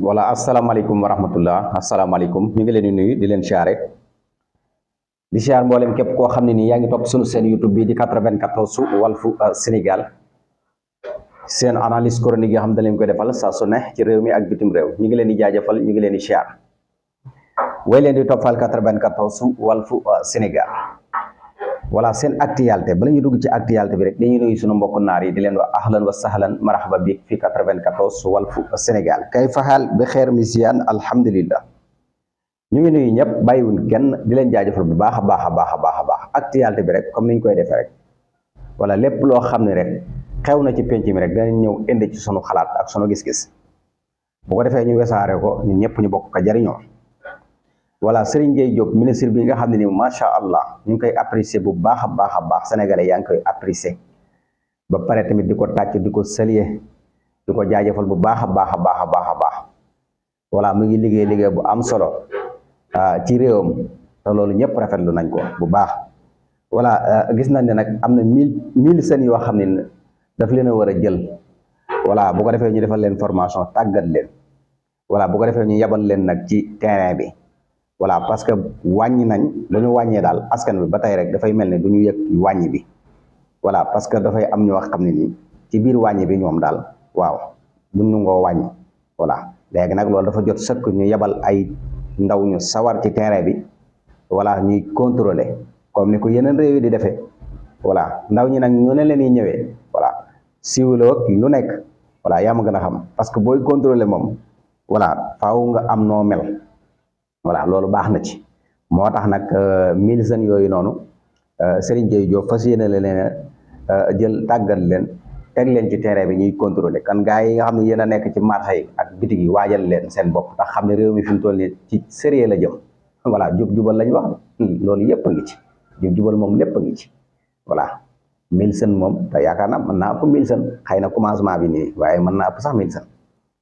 wala asalaamaaleykum wa rahmatullah asalaamaaleykum ñu ngi leen di nuyu di leen siyaare di siyaar mboolem képp koo xam ne nii yaa ngi topp sunu seen YouTube bii di 94 Walfu Sénégal seen analyse chronique yi nga xam ne da leen koy defal saa su ne ci réew mi ak bitim réew ñu ngi leen di jaajëfal ñu ngi leen di siyaar way leen di toppal 94 Walfu Sénégal voilà seen actualité bala ñu dugg ci actualité bi rek dañuy nuyu sunu mbokku naar yi di leen wax ahlan wa sahlan marhaba bi fi 94 Walfu Sénégal kay faxaal bi xeer misiyan alhamdulillah ñu ngi nuyu ñëpp bàyyiwuñ kenn di leen jaajëfal bu baax a baax a baax a baax a baax actualité bi rek comme niñ koy defee rek wala lépp loo xam ne rek xew na ci penc mi rek danañ ñëw indi ci sunu xalaat ak sunu gis-gis bu ko defee ñu wesaare ko ñun ñëpp ñu bokk ko jariñoo voilà Serigne Gueye Diop ministre bi nga xam ne ni macha allah ñu ngi koy apprécier bu baax a baax a baax sénégalais yaa ngi koy apprécier ba pare tamit di ko tàcc di ko saluer di ko jaajëfal bu baax a baax a baax a baax a baax voilà mu ngi liggéey bu am solo ci réewam te loolu ñëpp rafetlu nañ ko bu baax voilà gis nañ ne nag am na mille seen yoo xam ne daf leen a war a jël voilà bu ko defee ñu defal leen formation tàggat leen voilà bu ko defee ñu yabal leen nag ci terrain bi. voilà parce que wàññi nañ dañu wàññee daal askan bi ba tey rek dafay mel ne du ñu yëg wàññi bi voilà parce que dafay am ñoo xam ne nii ci biir wàññi bi ñoom daal waaw duñ ñu ngoo wàññi voilà léegi nag loolu dafa jot sëkk ñu yebal ay ndaw ñu sawar ci terrain bi voilà ñuy contrôler comme ni ko yeneen réew yi di defee voilà ndaw ñi nag ñu ne leen di ñëwee voilà siwiloo lu nekk voilà yaa ma gën a xam parce que booy contrôler moom voilà faaw nga am noo mel. voilà loolu baax na ci moo tax nag 1000 jeunes yooyu noonu Serigne Gueye Diop fas yéene leen jël tàggat leen teg leen ci terrain bi ñuy contrôler kan gars yi nga xam ne yéen a nekk ci marché yi ak bitig yi waajal leen seen bopp tax xam ne réew mi fi mu toll nii ci sérieux la jëm voilà jub-jubal lañ wax loolu yëpp a ngi ci jub-jubal moom lépp a ngi ci voilà 1000 jeunes moom te yaakaar naa mën naa ëpp 1000 jeunes xëy na commencement bi nii waaye mën naa ëpp sax 1000 jeunes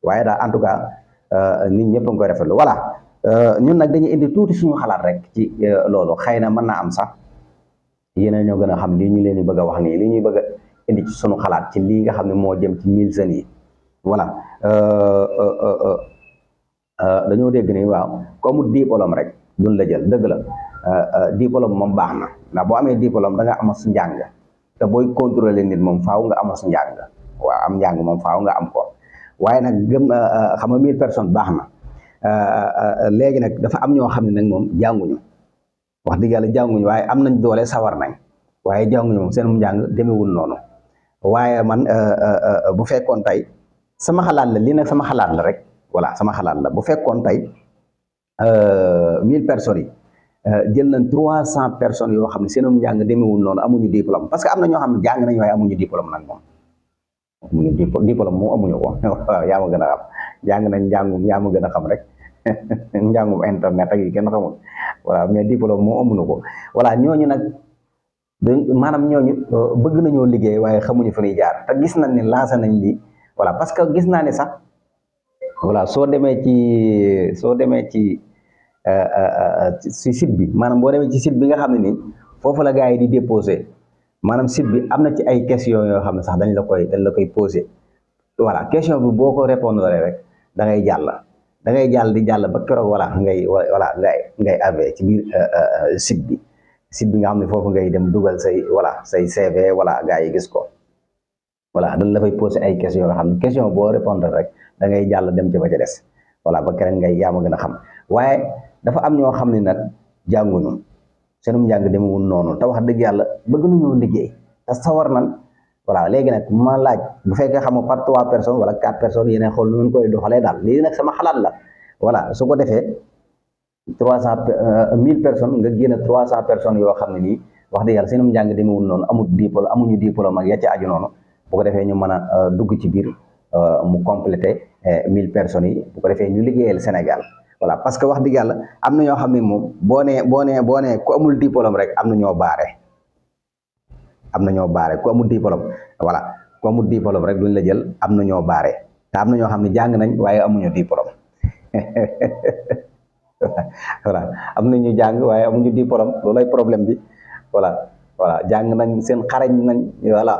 waaye daal en tout cas nit ñëpp a ngi koy rafetlu voilà. ñun nag dañuy indi tuuti suñu xalaat rek ci loolu xëy na mën naa am sax yéen ñoo gën a xam lii ñu leen di bëgg a wax nii li ñuy bëgg a indi ci suñu xalaat ci lii nga xam ne moo jëm ci 1000 jeunes yi voilà dañoo dégg ni waaw comme diplôme rek duñ la jël dëgg la diplôme moom baax na ndax boo amee diplôme da nga amas njàng te booy contrôler nit moom faaw nga amas njàng waaw am njàng moom faaw nga am ko waaye nag gëm xam nga 1000 personnes baax na. léegi nag dafa am ñoo xam ne nag moom jànguñu wax dëgg yàlla jànguñu waaye am nañ doole sawar nañ waaye jànguñu moom seen njàng demewul noonu waaye man bu fekkoon tey sama xalaat la lii nag sama xalaat la rek voilà sama xalaat la bu fekkoon tey 1000 personnes yi jël nañ 300 personnes yoo xam ne seen njàng demewul noonu amuñu diplôme parce que am na ñoo xam ne jàng nañ waaye amuñu diplôme nag moom amuñu diplôme moom amuñu ko waaw yaa ma gën a xam jàng nañ njàngum yaa ma gën a xam rek njàngum internet ak yi kenn xamul voilà mais diplôme moo amuñu ko voilà ñooñu nag maanaam ñooñu bëgg nañoo liggéey waaye xamuñu fa ñuy jaar te gis nañ ne lancé nañ lii voilà parce que gis naa ne sax voilà soo demee ci site bi maanaam boo demee ci site bi nga xam ne nii foofu la gars yi di déposé maanaam site bi am na ci ay questions yoo xam ne sax dañ la koy posé voilà question bi boo ko répondre rek da ngay jàll di jàll ba keroog ngay arrivé ci biir site bi nga xam ne foofu ngay dem dugal say CV voilà gars yi gis ko voilà dañ la fay posé ay questions yoo xam ne question boo répondre rek da ngay jàll dem ci ba ca des voilà ba keroog ngay yaa ma gën a xam waaye dafa am ñoo xam ne nag jànguñu seenum njàng demewul noonu te wax dëgg yàlla bëgg nañoo liggéey te sawar nan voilà léegi nag ma laaj bu fekkee xam nga par 3 personnes wala 4 personnes yéen xool nu ngeen koy doxalee daal lii nag sama xalaat la voilà su ko defee 1000 personnes nga génn 300 personnes yoo xam ne nii wax dëgg yàlla seenum njàng demewul noonu amuñu diplôme ak ya ca aju noonu bu ko defee ñu mën a dugg ci biir mu complété 1000 personnes yi bu ko defee ñu liggéeyal Sénégal voilà parce que wax dëgg yàlla am na ñoo xam ne moom boo nee ku amul diplôme rek am na ñoo baare ku amul diplôme voilà ku amul diplôme rek duñ la jël am na ñoo baare te am na ñoo xam ne jàng nañ waaye amuñu diplôme voilà am na ñu jàng waaye amuñu diplôme loolay problème bi voilà jàng nañ seen xarañ nañ voilà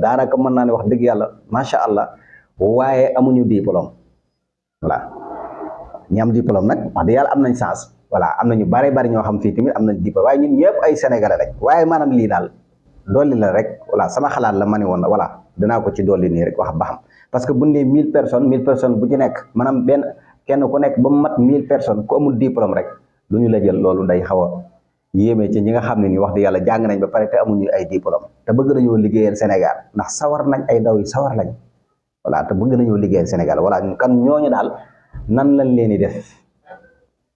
daanaka mën naa ne wax dëgg yàlla macha allah waaye amuñu diplôme voilà ñi am diplôme nag wax dëgg yàlla am nañ chance voilà am na ñu bari ñoo xam fii tamit am nañ diplôme waaye ñun ñëpp ay sénégalais lañ waaye maanaam lii daal dolli la rek voilà sama xalaat la ma ne woon voilà danaa ko ci dolli nii rek wax ba xam parce que bu ne 1000 personnes bu ci nekk maanaam kenn ku nekk ba mu mat 1000 personnes ku amul diplôme rek lu ñu la jël loolu day xaw a yéeme ci ñi nga xam ne nii wax dëgg yàlla jàng nañ ba pare te amuñu ay diplôme te bëgg nañoo liggéeyal Sénégal ndax sawar nañ ay ndaw yi sawar lañ voilà te bëgg nañoo liggéeyal Sénégal voilà kan ñooñu daal nan lañ leen di def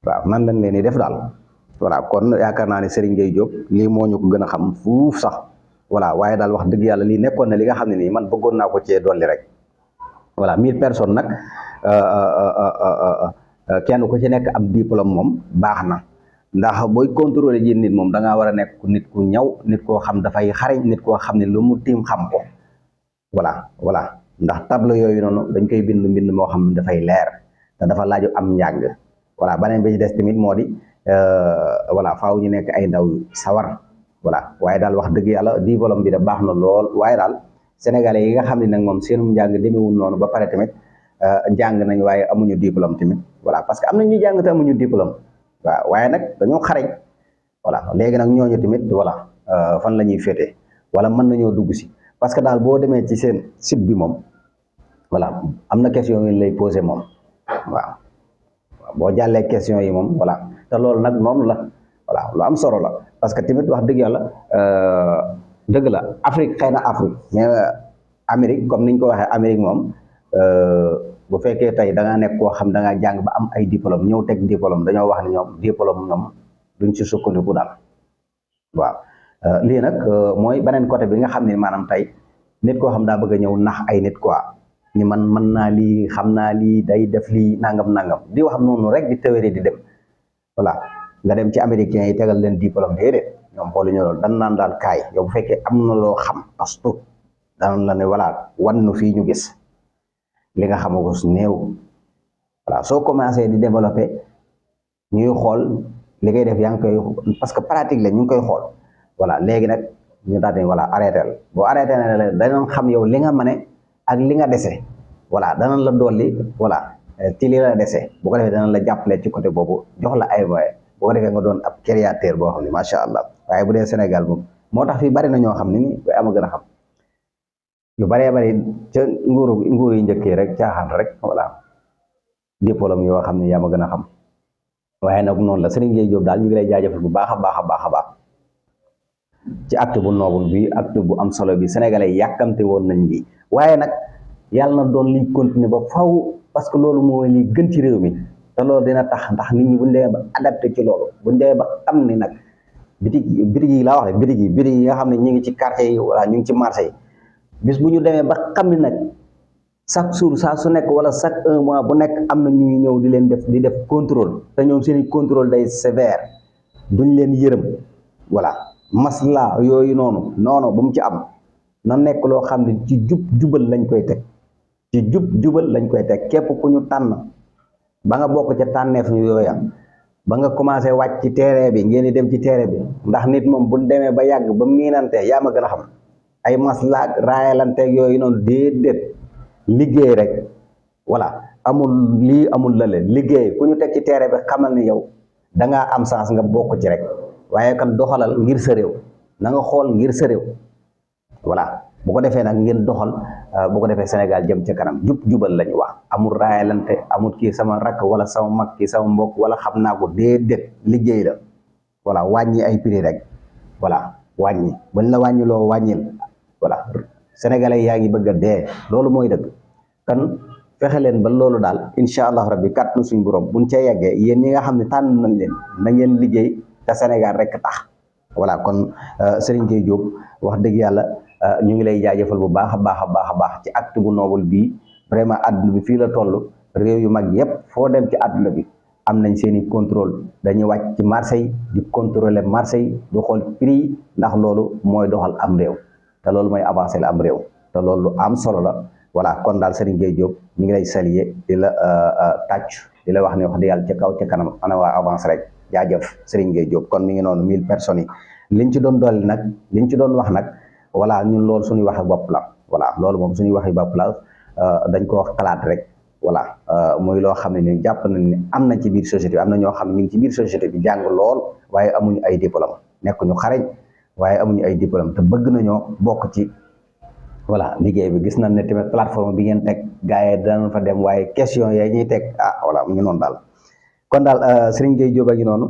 waaw nan lañ leen di def daal voilà kon yaakaar naa ne Serigne Gueye Diop lii moo ñu ko gën a xam fuuf sax voilà waaye daal wax dëgg yàlla lii nekkoon na li nga xam ne nii man bëggoon naa ko cee dolli rek voilà 1000 personnes nag kenn ku ci nekk ab diplôme moom baax na ndax booy contrôler ji nit moom da ngaa war a nekk nit ku ñaw nit koo xam dafay xarañ nit koo xam ne lu mu tiim xam ko voilà ndax tableau yooyu noonu dañ koy bind moo xam ne dafay leer te dafa laaju am njàng voilà beneen bi ci des tamit moo di voilà faaw ñu nekk ay ndaw sawar voilà waaye daal wax dëgg yàlla diplôme bi da baax na lool waaye daal sénégalais yi nga xam ne nag moom seenum njàng demewul noonu ba pare tamit jàng nañ waaye amuñu diplôme tamit voilà parce que am na ñu jàng te amuñu diplôme waaw waaye nag dañoo xarañ voilà léegi nag ñooñu tamit voilà fan la ñuy féete wala mën nañoo dugg si parce que daal boo demee ci seen site bi moom voilà am na question yi lay posé moom waaw boo jàllee question yi moom voilà te loolu nag noonu la voilà lu am solo la parce que tamit wax dëgg yàlla dëgg la Afrique xëy na Afrique mais Amérique comme niñ ko waxee Amérique moom bu fekkee tey da ngaa nekk koo xam da ngaa jàng ba am ay diplôme ñëw teg diplôme dañoo wax ne ñoom diplôme ñoom duñ ci sukkandiku daal waaw lii nag mooy beneen côté bi nga xam ne maanaam tey nit koo xam daa bëgg a ñëw nax ay nit quoi ni man mën naa lii xam naa lii day def lii nangam di wax noonu rek di théorie di dem voilà nga dem ci américains yi tegal leen diplôme déedéet ñoom xooluñu loolu dan naan daal kaay yow bu fekkee am na loo xam as tuut daan la ne voilà wan nu fii ñu gis li nga xamagu néew voilà soo commencé di développer ñuy xool li ngay def yaa ngi koy parce que pratique la ñu ngi koy xool voilà léegi nag ñu daal di voilà arrêté la boo arrêté na la danañ xam yow li nga mane ak li nga dese voilà danañ la dolli voilà ci li la dese bu ko defee danañ la jàppale ci côté boobu jox la ay moyens boo ko defee nga doon ab créateur boo xam ne macha allah waaye bu dee Sénégal moom moo tax fii bari na ñoo xam ne ni koy ama gën a xam yu bëree bëri ca nguur yi njëkkee rek caaxaan rek voilà diplôme yoo xam ne yaa ma gën a xam waaye nag noonu la Serigne Gueye Diop daal ñu ngi lay jaajëfal bu baax a baax ci acte bu noble bi acte bu am solo bi sénégalais yàkkamte woon nañ lii waaye nag yàlla na doon liy continuer ba faw parce que loolu mooy li gën ci réew mi te loolu dina tax ndax nit ñi buñ demee ba adapté ci loolu buñ demee ba xam ni nag bitig yi laa wax de bitig yi nga xam ne ñu ngi ci quartier yi wala ñu ngi ci marché yi bis bu ñu demee ba xam ni nag chaque jour saa su nekk wala chaque 1 mois bu nekk am na ñuy ñëw di leen di def contrôle te ñoom seeni contrôle day sévère duñ leen yërëm voilà masla yooyu noonu bu mu ci am na nekk loo xam ne ci jubal lañ koy teg jubal lañ koy teg képp ku ñu tànn ba nga bokk ca tànneef ñu yooya ba nga commencé wàcc ci terrain bi ngeen di dem ci terrain bi ndax nit moom bu demee ba yàgg ba miinante yaa ma gën a xam ay maslaak raayalanteeg yooyu noonu déedéet liggéey rek voilà amul lii amul lale liggéey ku ñu teg ci terrain bi xamal ni yow da ngaa am chance nga bokk ci rek waaye kan doxalal ngir sa réew na nga xool ngir sa réew voilà bu ko defee nag ngeen doxal bu ko defee Sénégal jëm ca kanam jubal lañu wax amul raayalante amul kii sama rakk wala sama mag kii sama mbokk wala xam naa ko déedéet liggéey la voilà wàññi ay prix rek voilà wàññi bañ la wàññi loo wàññil voilà sénégalais yaa ngi bëgg a dee loolu mooy dëgg kan fexe leen ba loolu daal incha allah rabbi kat na suñ borom buñ ca yeggee yéen ñi nga xam ne tànn nañ leen na ngeen liggéey te Sénégal rek tax voilà kon Serigne Gueye Diop wax dëgg yàlla ñu ngi lay jaajëfal bu baax a baax ci acte bu noble bii vraiment àdduna bi fii la toll réew yu mag yëpp foo dem ci àdduna bi am nañ seen i contrôle dañuy wàcc ci marché yi di contrôler marché yi du xool prix ndax loolu mooy doxal am réew te loolu mooy avancé la am réew te loolu lu am solo la voilà kon daal Serigne Gueye Diop ñu ngi lay saluer di la tàcc di la wax ne wax dëgg yàlla ca kaw ca kanam ana waa avance rek jaajëf Serigne Gueye Diop kon mi ngi noonu 1000 personnes yi liñ ci doon dolli nag liñ ci doon wax nag voilà ñun loolu suñuy waxi bopp la voilà loolu moom suñuy waxi bopp la dañ ko wax xalaat rek voilà muy loo xam ne ni jàpp nañ ne am na ci biir société bi am na ñoo xam ne ñu ngi ci biir société bi jàng lool waaye amuñu ay diplôme nekk ñu xarañ waaye amuñu ay diplôme te bëgg nañoo bokk ci voilà liggéey bi. gis nañ ne tamit plateforme bi ngeen teg gars yi danañ fa dem waaye question yee ñuy teg voilà mu ngi noonu daal. kon daal Serigne Gueye Diop a ngi noonu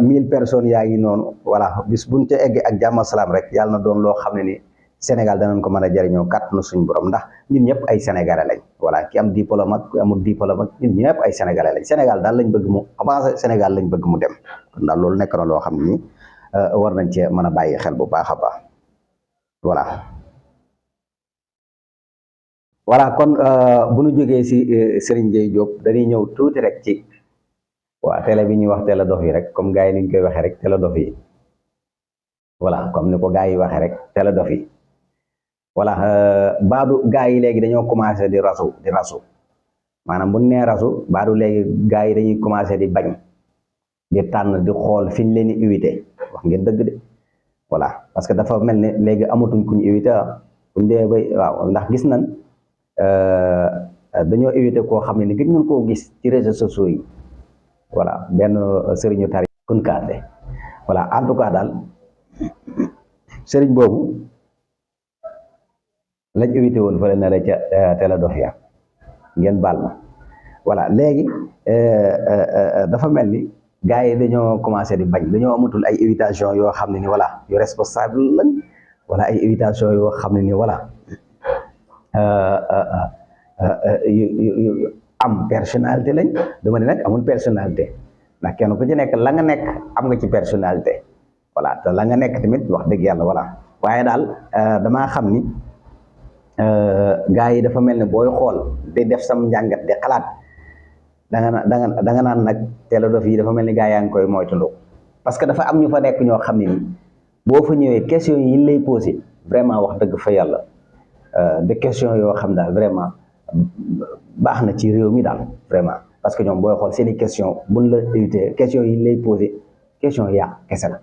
1000 personnes yaa ngi noonu voilà bis buñ ca eggee ak jàmm salaam rek yàlla na doon loo xam ne ni Sénégal danañ ko mën a jëriñoo kàttanu suñu borom ndax ñun ñëpp ay sénégalais lañ voilà ki am diplôme ak ku amul diplôme ak ñun ñëpp ay sénégalais lañ. Sénégal daal lañ bëgg mu avancé, Sénégal lañ bëgg mu dem kon daal loolu nekk na loo xam ne ni war nañ cee mën a bàyyi xel bu baax a baax voilà. voilà kon bu ñu jógee si Serigne Gueye Diop dañuy ñëw tuuti rek ci. waaw télé bi ñuy wax télé dof yi rek comme gars yi ni ñu koy waxee rek télé dof yi voilà comme ni ko gars yi waxee rek télé dof yi voilà baadu gars yi léegi dañoo commencé di rasu maanaam bu nee rasu baadu léegi gars yi dañuy commencé di bañ di tànn di xool fi ñu leen di invité wax ngeen dëgg de voilà parce que dafa mel ne léegi amatuñ ku ñu invité kuñ dee bay waaw ndax gis nañ dañoo invité koo xam ne ni gëj nañ koo gis ci réseaux sociaux yi. voilà benn sëriñu tari kunkaate voilà en tout cas daal sëriñ boobu lañ invité woon fële na la ca télé dof ya ngeen baal ma voilà léegi dafa mel ni gars yi dañoo commencé di bañ dañoo amatul ay invitation yoo xam ne ni voilà yu responsable lañ wala ay invitation yoo xam ne ni voilà am personnalité lañ dama ne nag amul personnalité ndax kenn ku ci nekk la nga nekk am nga ci personnalité voilà te la nga nekk tamit wax dëgg yàlla voilà waaye daal damaa xam ni gars yi dafa mel ne booy xool di def sam njàngat di xalaat da nga naan nag télé dof yi dafa mel ni gars yaa ngi koy moytandu parce que dafa am ñu fa nekk ñoo xam ne ni boo fa ñëwee question yi lay posé vraiment wax dëgg fa yàlla de question yoo xam daal vraiment baax na ci réew mi daal vraiment parce que ñoom booy xool seen i question buñ la éviter question yi lay posé question yàq kese la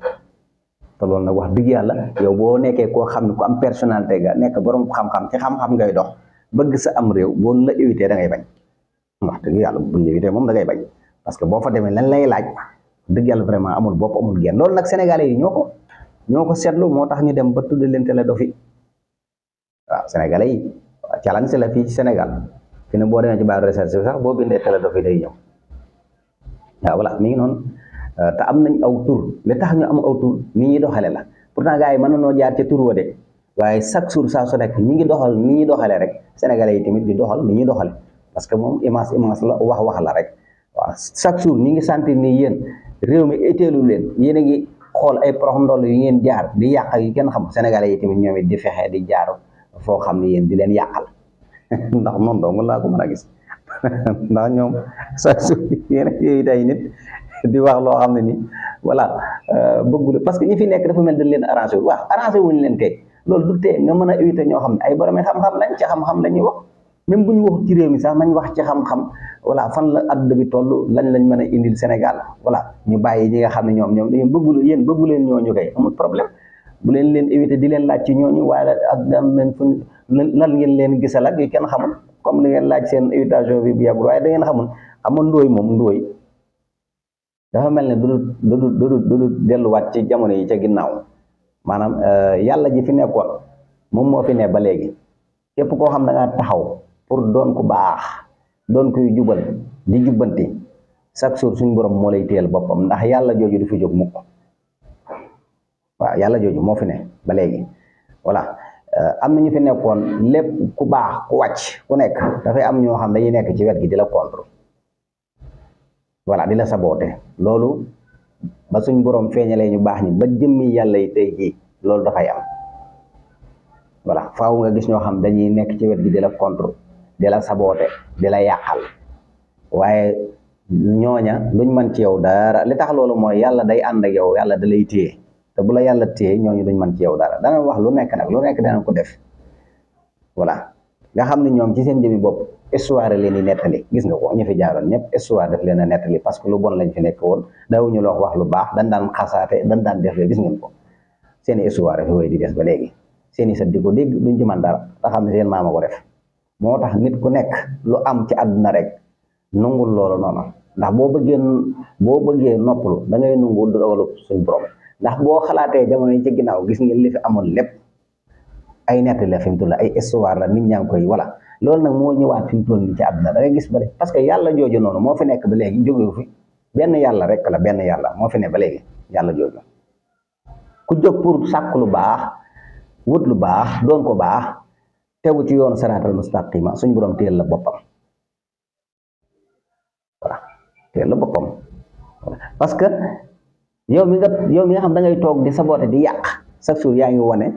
te loolu nag wax dëgg yàlla yow boo nekkee koo xam ne ku am personnalité nga nekk borom xam-xam ci xam-xam ngay dox bëgg sa am réew boo la éviter da ngay bañ wax dëgg yàlla buñ la éviter moom da ngay bañ parce que boo fa demee lan lay laaj dëgg yàlla vraiment amul bopp amul genn loolu nag sénégalais yi ñoo ko seetlu moo tax ñu dem ba tudd leen télé dof yi waaw sénégalais yi challenge la fii ci Sénégal fi ne boo demee ci baaru recherche bi sax boo bindee télé dof yi day ñëw waaw voilà mi ngi noonu te am nañ aw tur li tax ñu am aw tur ni ñuy doxale la pourtant gars yi mën nañoo jaar ca tur wa de waaye chaque jour saa su nekk ñi ngi doxal ni ñuy doxalee rek sénégalais yi tamit di doxal ni ñuy doxale parce que moom image la wax la rek waaw chaque jour ñi ngi sentir ni yéen réew mi éteelu leen yéen a ngi xool ay prox ndoll yu ngeen jaar di yàq yu kenn xam sénégalais yi tamit ñoom it di fexe di jaar foo xam ne yéen di leen yàqal ndax noonu dong laa ko mën a gis ndax ñoom chaque jour yéen yooyu day nit di wax loo xam ne ni voilà bëggul parce que ñi fi nekk dafa mel dañ leen arrangé wu waaw arrangé wuñ leen kay loolu du tee nga mën a éviter ñoo xam ne ay borom xam-xam lañ ci xam-xam la ñuy wax même bu ñu wax ci réew mi sax nañ wax ci xam-xam voilà fan la adduna bi toll lañ mën a indil Sénégal voilà ñu bàyyi ñi nga xam ne ñoom dañu bëggul yéen bëggu leen ñooñu kay amul problème bu leen éviter di leen laaj ci ñooñu waaye ak dam leen fuñ lan ngeen leen gisal ak yu kenn xamul comme ni ngeen laaj seen invitation bi bu yàggul waaye da ngeen xamul amoon ndóoy dafa mel ne du delluwaat ci jamono yi ca ginnaaw maanaam yàlla ji fi nekkoon moom moo fi ne ba léegi képp koo xam da ngaa taxaw pour doon ku baax doon kuy jubal di jubbanti chaque jour suñu borom moo lay téyel boppam ndax yàlla jooju du fi jóg mukk waaw yàlla jooju moo fi ne ba léegi voilà am na ñu fi nekkoon lépp ku baax ku wàcc ku nekk dafay am ñoo xam dañuy nekk ci wet gi di la contre voilà di la saboote loolu ba suñ borom feeñalee ñu baax ñi ba jëmmi yàlla yi tey jii loolu dafay am voilà faaw nga gis ñoo xam dañuy nekk ci wet gi di la contre di la saboote di la yàqal waaye ñooña luñ mën ci yow dara li tax loolu mooy yàlla day ànd ak yow yàlla da lay téye te bu la yàlla téye ñooñu duñ mën ci yow dara dana wax lu nekk nag lu nekk dana ko def voilà nga xam ne ñoom ci seen jëmi bopp histoire leen di nettali gis nga ko ñu fi jaaroon ñëpp histoire daf leen a nettali parce que lu bon lañ fi nekk woon daawuñu loo wax lu baax dañ daan xasaate dañ daan def gis ngeen ko seen i histoire fi wéy di des ba léegi seen i sët di ko dégg duñ ci mën dara nga xam ne seen maama ko def moo tax nit ku nekk lu am ci àdduna rek nungul loolu noonu ndax boo bëggee noppalu da ngay nungu dogalu suñ borom ndax boo xalaatee jamono yi ci ginnaaw gis ngeen li fi amoon lépp ay nett la fi mu toll ay histoire la nit ñaa ngi koy voilà loolu nag moo ñëwaat fi mu toll nii ci àdduna da ngay gis ba léegi parce que yàlla jooju noonu moo fi nekk ba léegi jógewu fi benn yàlla rek la benn yàlla moo fi ne ba léegi yàlla jooju ku jóg pour sàkk lu baax wut lu baax doon ko baax tegu ci yoonu saraatal mustaqima suñ borom téel la boppam voilà téel la boppam parce que yow mi nga xam da ngay toog di saboté di yàq chaque jour yaa ngi wane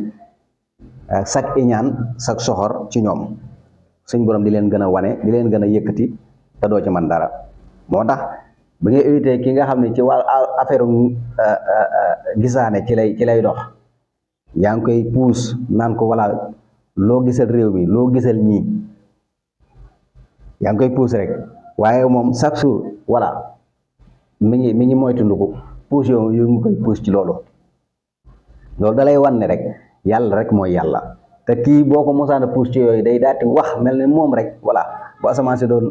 sak iñaan sak soxor ci ñoom suñ borom di leen gën a wane di leen gën a yëkkati te doo ci man dara moo tax bi nga évité ki nga xam ne ci wàllu affaire gisaane ci lay dox yaa ngi koy puus naan ko wala loo gisal réew mi loo gisal ñii yaa ngi koy puus rek waaye moom chaque jour voilà mi ngi moytundiku puus yow ngi koy puus ci loolu da lay wan ne rek yàlla rek mooy yàlla te kii boo ko mosaana puus ci yooyu day daati wax mel ne moom rek voilà bu asamaan si doon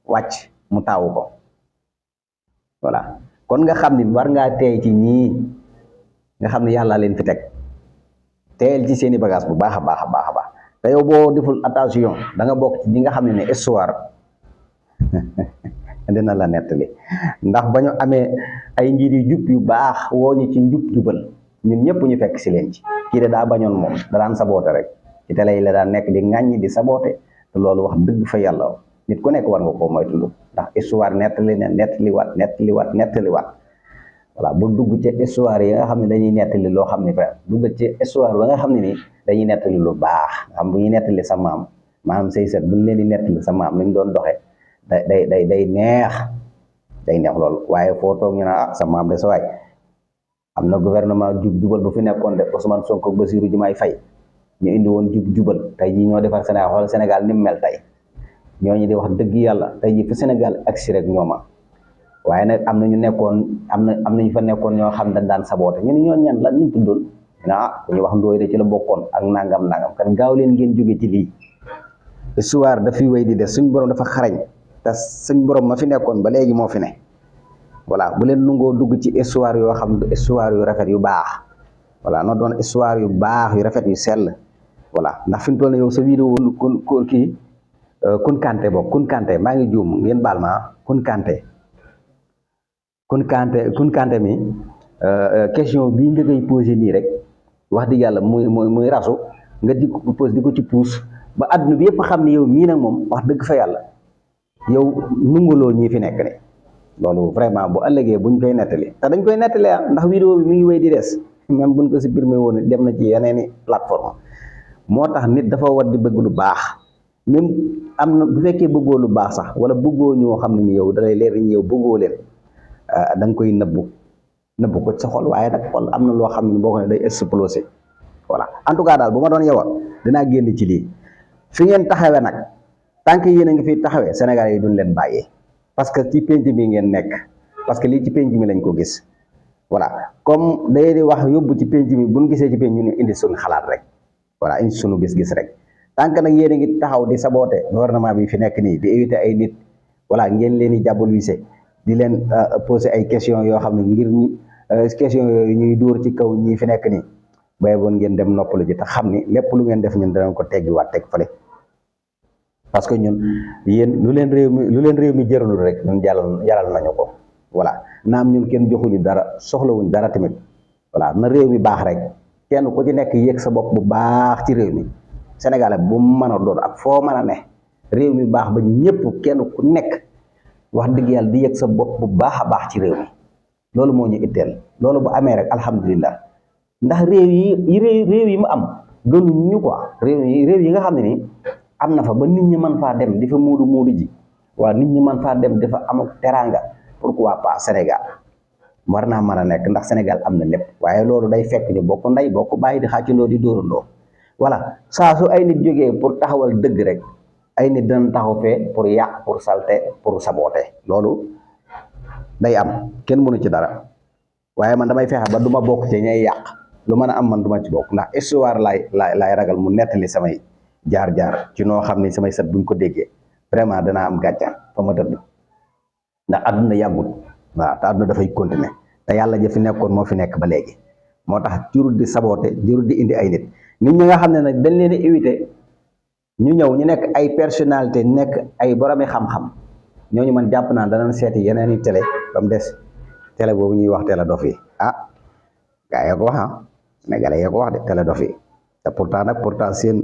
wàcc mu taawu ko voilà kon nga xam ni war ngaa teey ci ñii nga xam ne yàlla leen fi teg teyel ci seeni bagage bu baax a baax a baax a baax te yow boo deful attention da nga bokk ci ñi nga xam ne histoire dina la nettali ndax ba ñu amee ay njiit yu jub yu baax woo ñu ci njub jubal ñun ñëpp ñu fekk si leen ci kii de daa bañoon moom da daan saboote rek ci télé yi la daan nekk di ŋàññi di saboote te loolu wax dëgg fa yàlla nit ku nekk war nga koo moytu ndax histoire nettaliwaat voilà bu dugg ci histoire yi nga xam ne dañuy nettali loo xam ne fa dugg ci histoire ba nga xam ne ni dañuy nettali lu baax nga xam bu ñuy nettali sa maam say set buñ leen di nettali sa maam li ñu doon doxee day neex loolu waaye foo toog ñu naan sa maam de sa waay am na gouvernement jubal bu fi nekkoon de Ousmane Sonko Bassirou Diomaye Faye ñu indi woon jubal tey jii ñoo defar Sénégal xool Sénégal ni mu mel tey ñooñu di wax dëgg yàlla tey jii fi Sénégal agsi rek ñooma waaye nag am na ñu fa nekkoon ñoo xam dañ daan saboote ñu ne ñoo ñan la ñu tuddoon ku ñu wax ndooy de ci la bokkoon ak nangam kan gaaw leen ngeen jóge ci lii histoire dafiy wéy di des suñ borom dafa xarañ te suñ borom ma fi nekkoon ba léegi moo fi ne voilà bu leen nungoo dugg ci histoire yoo xam ne histoire yu rafet yu baax voilà na doon histoire yu baax yu rafet yu sell voilà ndax fi mu toll ne yow sa vidéo Kounkandé maa ngi juum ngeen baal ma Kounkandé mi question bii nga koy posé nii rek wax dëgg yàlla muy rasu nga di ko ci puus ba adduna bi yëpp xam ne yow mii nag moom wax dëgg fa yàlla yow nunguloo ñii fi nekk ne loolu vraiment bu ëllëgee buñ koy nettali te dañ koy nettali ndax vidéo bi mi ngi wéy di des même buñ ko supprimé woon dem na ci yeneeni plateforme moo tax nit dafa war di bëgg lu baax même am na bu fekkee bëggoo lu baax sax wala bëggoo ñoo xam ne ni yow dalay leer ni yow bëggoo leen da nga koy nëbbu ko ci sa xol waaye nag xol am na loo xam ne boo ko ne day explosé voilà en tout cas daal bu ma doon yowa dinaa génn ci lii fi ngeen taxawee nag tant que yéen a ngi fi taxawee Sénégal yi duñ leen bàyyee parce que ci penc mi ngeen nekk parce que lii ci penc mi lañ ko gis voilà comme day di wax yóbbu ci penc mi buñ gisee ci penc ñu ne indi suñu xalaat rek voilà indi suñu gis-gis rek tant que nag yéen a ngi taxaw di saboter gouvernement bi fi nekk nii di éviter ay nit voilà ngeen leen di diaboliser di leen poser ay questions yoo xam ne ngir ñi questions yooyu ñuy dóor ci kaw ñi fi nekk nii bay boon ngeen dem noppalu ji te xam ni lépp lu ngeen def ñun danañ ko teggiwaat teg fële parce que ñun yéen lu leen réew mi jëralul rek ñun jaral nañu ko voilà naam ñun kenn joxuñu dara soxlawuñ dara tamit voilà na réew mi baax rek kenn ku ci nekk yéeg sa bopp bu baax ci réew mi Sénégal bu mu mën a doon ak foo mën a ne réew mi baax ba ñëpp kenn ku nekk wax dëgg yàlla di yëg sa bopp bu baax a baax ci réew mi loolu moo ñu itteel loolu bu amee rek alhamdulilah ndax réew yi mu am gënuñu ñu quoi réew yi nga xam ne ni am na fa ba nit ñi mën faa dem di fa muudu ji waa nit ñi mën faa dem dafa am teraanga pourquoi pas Sénégal war naa mën a nekk ndax Sénégal am na lépp waaye loolu day fekk ñu bokk ndey bokk bàyyi di xàccandoo di dóorandoo voilà saa su ay nit jógee pour taxawal dëgg rek ay nit dana taxaw fee pour yàq pour salté pour saboter loolu day am kenn mënu ci dara waaye man damay fexe ba du ma bokk ci ñay yàq lu mën a am man du ma ci bokk ndax histoire laay ragal mu nettali samay jaar-jaar ci noo xam ne samay sët buñ ko déggee vraiment danaa am gàcca fa ma tëdd ndax àdduna yàggut waaw te àdduna dafay continuer te yàlla ja fi nekkoon moo fi nekk ba léegi moo tax jurul di saboote jurul di indi ay nit ñi nga xam ne nag dañ leen a éviter ñu ñëw ñu nekk ay personnalité nekk ay boromi xam-xam ñooñu man jàpp naa danañ seeti yeneen i télé ba mu des télé boobu ñuy wax télé dof yi gaa yee ko wax Sénégalais yee ko wax de télé dof yi te pourtant seen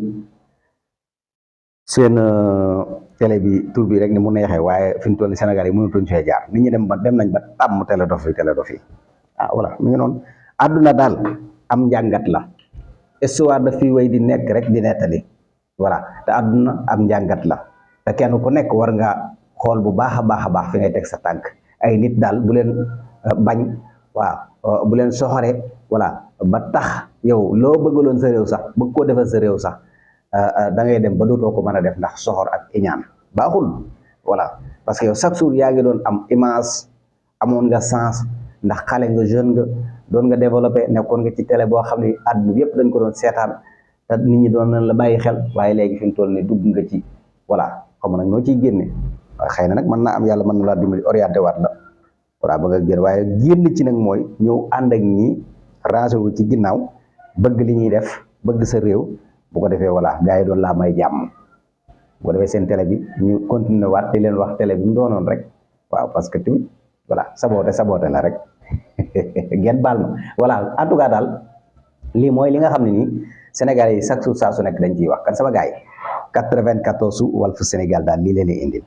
télé bi tur bi rek ni mu neexee waaye fi mu toll nii Sénégal yi mënatuñ fee jaar nit ñi dem nañ ba tàmm télé dof yi voilà mi ngi noonu àdduna daal am njàngat la histoire daf fi wéy di nekk rek di nettali voilà te àdduna am njàngat la te kenn ku nekk war nga xool bu baax a baax fi ngay teg sa tànk ay nit daal bu leen bañ waaw bu leen soxore voilà ba tax yow loo bëggaloon sa réew sax bëgg koo defal sa réew sax da ngay dem ba dootoo ko mën a def ndax soxor ak iñaan baaxul voilà parce que yow chaque jour yaa ngi doon am image amoon nga sens ndax xale nga jeune nga doon nga développé nekkoon nga ci télé boo xam ne àdduna bi yëpp dañ ko doon seetaan te nit ñi doon nañ la bàyyi xel waaye léegi fi mu toll nii dugg nga ci voilà xam nag noo ciy génne waaye xëy na nag mën naa am yàlla mën na laa dimbali orienté waat la voilà ba nga génn waaye génn ci nag mooy ñëw ànd ak ñi rangé wu ci ginnaaw bëgg li ñuy def bëgg sa réew bu ko defee voilà gars yi doon laa may jàmm bu ko defee seen télé bi ñu continuer waat di leen wax télé bi mu doonoon rek waaw parce que tamit voilà saboté la rek ngeen baal ma voilà en tout cas daal lii mooy li nga xam ne nii Sénégalais yi chaque jour saa su nekk dañ ciy wax kan sama gars yi 94 Walf Sénégal daal lii leen indil